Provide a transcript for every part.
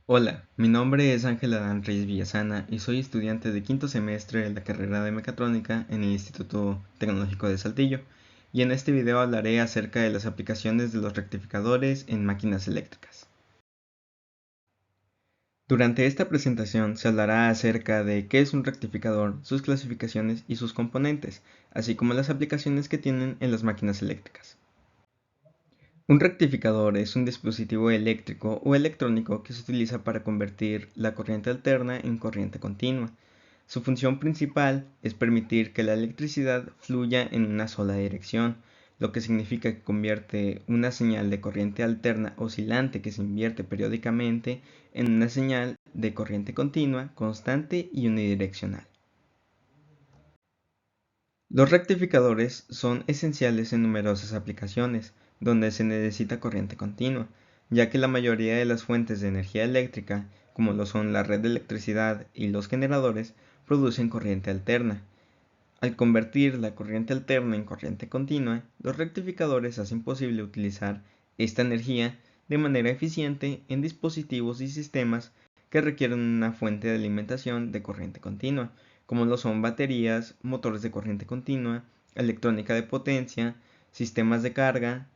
Hola, mi nombre es Ángel Adán Reyes Villasana y soy estudiante de quinto semestre de la carrera de Mecatrónica en el Instituto Tecnológico de Saltillo, y en este video hablaré acerca de las aplicaciones de los rectificadores en máquinas eléctricas. Durante esta presentación se hablará acerca de qué es un rectificador, sus clasificaciones y sus componentes, así como las aplicaciones que tienen en las máquinas eléctricas. Un rectificador es un dispositivo eléctrico o electrónico que se utiliza para convertir la corriente alterna en corriente continua. Su función principal es permitir que la electricidad fluya en una sola dirección, lo que significa que convierte una señal de corriente alterna oscilante que se invierte periódicamente en una señal de corriente continua, constante y unidireccional. Los rectificadores son esenciales en numerosas aplicaciones donde se necesita corriente continua, ya que la mayoría de las fuentes de energía eléctrica, como lo son la red de electricidad y los generadores, producen corriente alterna. Al convertir la corriente alterna en corriente continua, los rectificadores hacen posible utilizar esta energía de manera eficiente en dispositivos y sistemas que requieren una fuente de alimentación de corriente continua, como lo son baterías, motores de corriente continua, electrónica de potencia, sistemas de carga,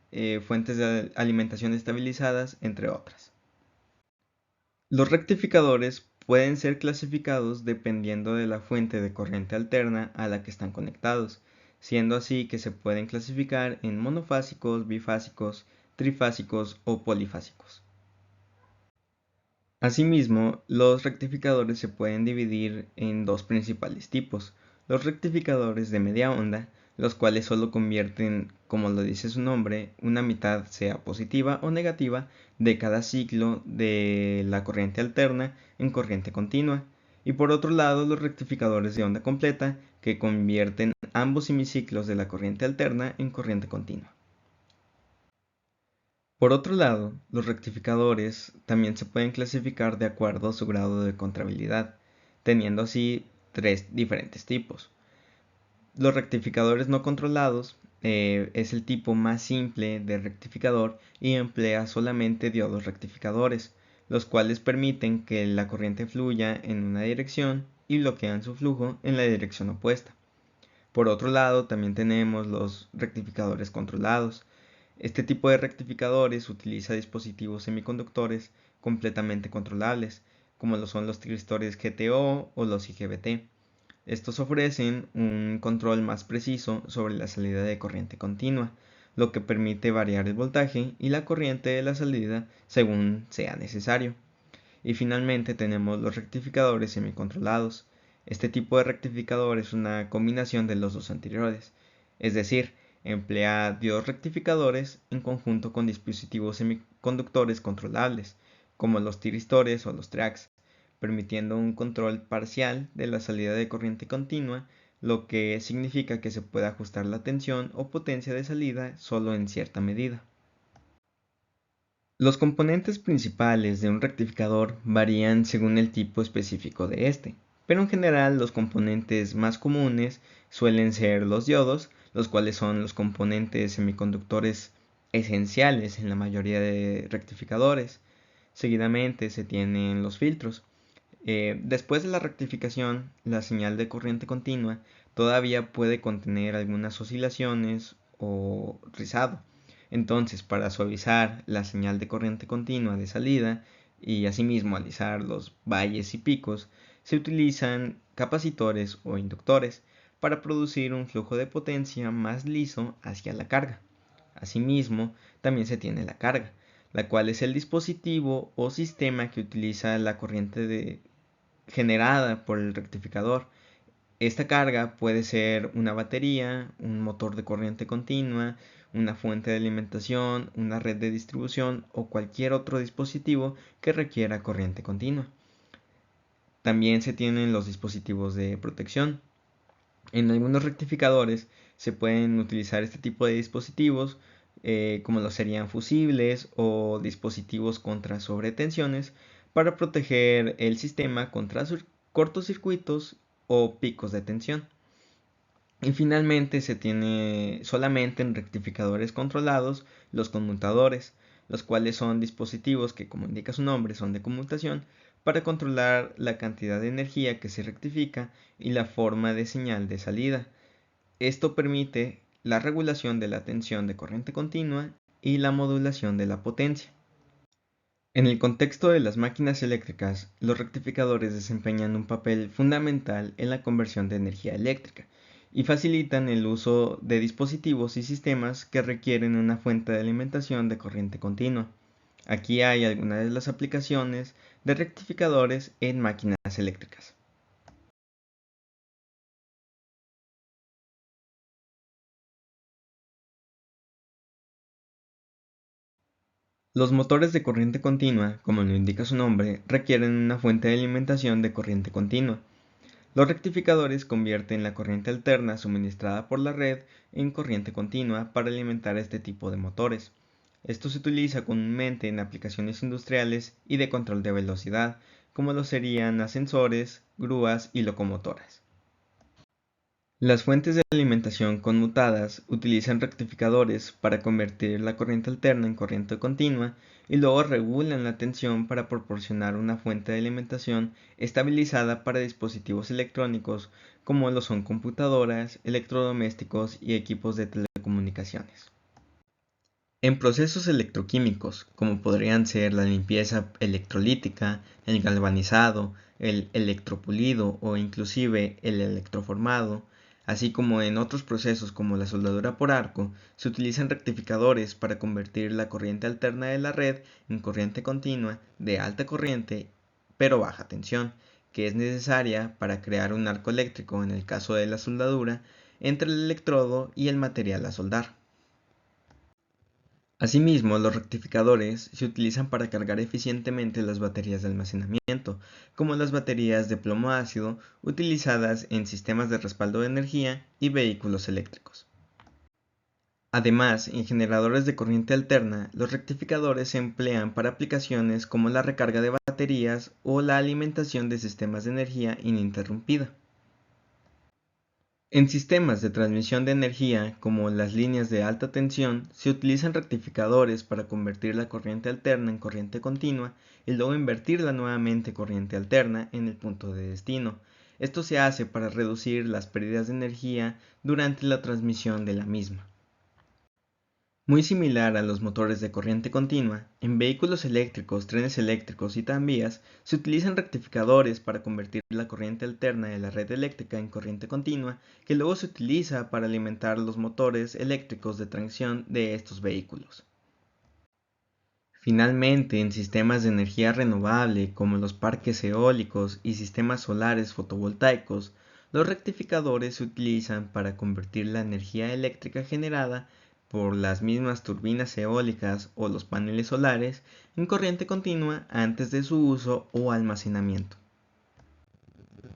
fuentes de alimentación estabilizadas, entre otras. Los rectificadores pueden ser clasificados dependiendo de la fuente de corriente alterna a la que están conectados, siendo así que se pueden clasificar en monofásicos, bifásicos, trifásicos o polifásicos. Asimismo, los rectificadores se pueden dividir en dos principales tipos: los rectificadores de media onda, los cuales solo convierten, como lo dice su nombre, una mitad, sea positiva o negativa, de cada ciclo de la corriente alterna en corriente continua; y por otro lado, los rectificadores de onda completa, que convierten ambos semiciclos de la corriente alterna en corriente continua. Por otro lado, los rectificadores también se pueden clasificar de acuerdo a su grado de contrahabilidad, teniendo así tres diferentes tipos. Los rectificadores no controlados es el tipo más simple de rectificador y emplea solamente diodos rectificadores, los cuales permiten que la corriente fluya en una dirección y bloquean su flujo en la dirección opuesta. Por otro lado, también tenemos los rectificadores controlados. Este tipo de rectificadores utiliza dispositivos semiconductores completamente controlables, como lo son los tristores GTO o los IGBT. Estos ofrecen un control más preciso sobre la salida de corriente continua, lo que permite variar el voltaje y la corriente de la salida según sea necesario. Y finalmente tenemos los rectificadores semicontrolados. Este tipo de rectificador es una combinación de los dos anteriores, es decir, emplea diodos rectificadores en conjunto con dispositivos semiconductores controlables, como los tiristores o los tracks, permitiendo un control parcial de la salida de corriente continua, lo que significa que se puede ajustar la tensión o potencia de salida solo en cierta medida. Los componentes principales de un rectificador varían según el tipo específico de este, pero en general los componentes más comunes suelen ser los diodos, los cuales son los componentes semiconductores esenciales en la mayoría de rectificadores. Seguidamente se tienen los filtros. Después de la rectificación, la señal de corriente continua todavía puede contener algunas oscilaciones o rizado. Entonces, para suavizar la señal de corriente continua de salida y asimismo alisar los valles y picos, se utilizan capacitores o inductores para producir un flujo de potencia más liso hacia la carga. Asimismo, también se tiene la carga, la cual es el dispositivo o sistema que utiliza la corriente generada por el rectificador. Esta carga puede ser una batería, un motor de corriente continua, una fuente de alimentación, una red de distribución o cualquier otro dispositivo que requiera corriente continua. También se tienen los dispositivos de protección. En algunos rectificadores se pueden utilizar este tipo de dispositivos, como lo serían fusibles o dispositivos contra sobretensiones, para proteger el sistema contra cortocircuitos o picos de tensión. Y finalmente se tiene solamente en rectificadores controlados los conmutadores, los cuales son dispositivos que, como indica su nombre, son de conmutación para controlar la cantidad de energía que se rectifica y la forma de señal de salida. Esto permite la regulación de la tensión de corriente continua y la modulación de la potencia. En el contexto de las máquinas eléctricas, los rectificadores desempeñan un papel fundamental en la conversión de energía eléctrica y facilitan el uso de dispositivos y sistemas que requieren una fuente de alimentación de corriente continua. Aquí hay algunas de las aplicaciones de rectificadores en máquinas eléctricas. Los motores de corriente continua, como lo indica su nombre, requieren una fuente de alimentación de corriente continua. Los rectificadores convierten la corriente alterna suministrada por la red en corriente continua para alimentar este tipo de motores. Esto se utiliza comúnmente en aplicaciones industriales y de control de velocidad, como lo serían ascensores, grúas y locomotoras. Las fuentes de alimentación conmutadas utilizan rectificadores para convertir la corriente alterna en corriente continua y luego regulan la tensión para proporcionar una fuente de alimentación estabilizada para dispositivos electrónicos como lo son computadoras, electrodomésticos y equipos de telecomunicaciones. En procesos electroquímicos, como podrían ser la limpieza electrolítica, el galvanizado, el electropulido o inclusive el electroformado, así como en otros procesos como la soldadura por arco, se utilizan rectificadores para convertir la corriente alterna de la red en corriente continua de alta corriente pero baja tensión, que es necesaria para crear un arco eléctrico en el caso de la soldadura entre el electrodo y el material a soldar. Asimismo, los rectificadores se utilizan para cargar eficientemente las baterías de almacenamiento, como las baterías de plomo ácido utilizadas en sistemas de respaldo de energía y vehículos eléctricos. Además, en generadores de corriente alterna, los rectificadores se emplean para aplicaciones como la recarga de baterías o la alimentación de sistemas de energía ininterrumpida. En sistemas de transmisión de energía, como las líneas de alta tensión, se utilizan rectificadores para convertir la corriente alterna en corriente continua y luego invertirla nuevamente en corriente alterna en el punto de destino. Esto se hace para reducir las pérdidas de energía durante la transmisión de la misma. Muy similar a los motores de corriente continua, en vehículos eléctricos, trenes eléctricos y tranvías se utilizan rectificadores para convertir la corriente alterna de la red eléctrica en corriente continua, que luego se utiliza para alimentar los motores eléctricos de tracción de estos vehículos. Finalmente, en sistemas de energía renovable como los parques eólicos y sistemas solares fotovoltaicos, los rectificadores se utilizan para convertir la energía eléctrica generada por las mismas turbinas eólicas o los paneles solares en corriente continua antes de su uso o almacenamiento.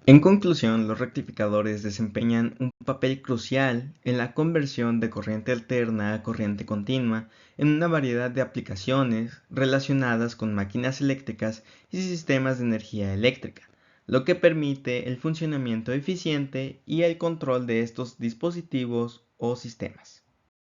En conclusión, los rectificadores desempeñan un papel crucial en la conversión de corriente alterna a corriente continua en una variedad de aplicaciones relacionadas con máquinas eléctricas y sistemas de energía eléctrica, lo que permite el funcionamiento eficiente y el control de estos dispositivos o sistemas.